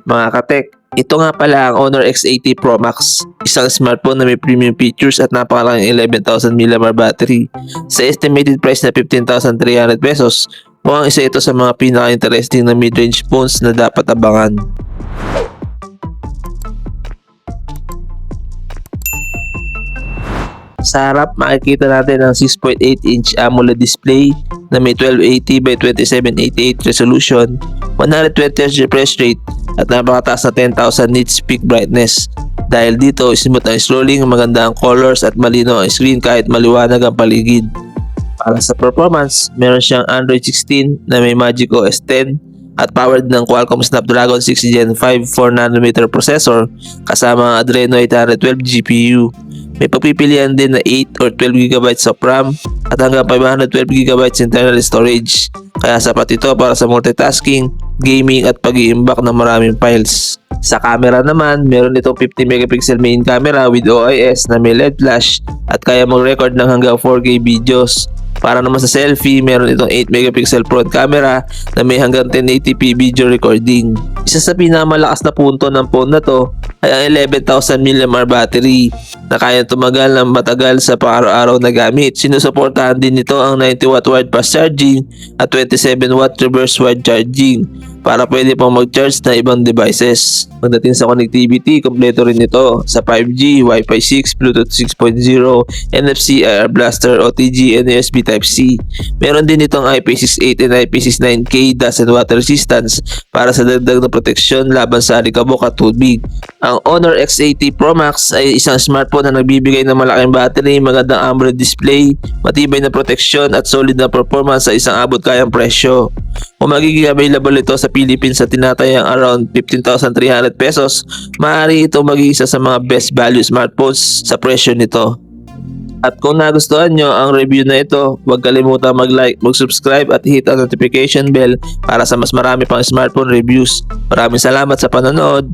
mga katek. Ito nga pala ang Honor X80 Pro Max, isang smartphone na may premium features at napakalaking 11,000 mAh battery. Sa estimated price na 15,300 pesos, mukhang isa ito sa mga pinaka-interesting na mid-range phones na dapat abangan. Sa harap, makikita natin ang 6.8-inch AMOLED display na may 1280 by 2788 resolution, 120Hz refresh rate at napakataas na 10,000 nits peak brightness. Dahil dito, smooth ang scrolling, maganda ang colors at malino ang screen kahit maliwanag ang paligid. Para sa performance, meron siyang Android 16 na may Magic OS 10 at powered ng Qualcomm Snapdragon 6 Gen 5 4nm processor kasama ang Adreno 812 GPU. May pagpipilian din na 8 or 12GB of RAM at hanggang 512GB internal storage. Kaya sapat ito para sa multitasking, gaming at pag-iimbak ng maraming files. Sa camera naman, meron itong 50MP main camera with OIS na may LED flash at kaya mag-record ng hanggang 4K videos. Para naman sa selfie, meron itong 8MP front camera na may hanggang 1080p video recording. Isa sa pinakamalakas na punto ng phone na to ay ang 11,000 mAh battery na kaya tumagal ng matagal sa pang-araw-araw na gamit. Sinusuportahan din nito ang 90W wired fast charging at 27W reverse wired charging para pwede pang mag-charge na ibang devices. Pagdating sa connectivity, kompleto rin ito sa 5G, Wi-Fi 6, Bluetooth 6.0, NFC, IR Blaster, OTG, and USB Type-C. Meron din itong IP68 and IP69K dust and water resistance para sa dagdag na proteksyon laban sa alikabok at tubig. Ang Honor X80 Pro Max ay isang smartphone na nagbibigay ng malaking battery, magandang AMOLED display, matibay na proteksyon at solid na performance sa isang abot kayang presyo. Kung magiging available ito sa Philippines sa tinatayang around 15,300 pesos, maaari ito maging isa sa mga best value smartphones sa presyo nito. At kung nagustuhan nyo ang review na ito, huwag kalimutan mag-like, mag-subscribe at hit ang notification bell para sa mas marami pang smartphone reviews. Maraming salamat sa panonood!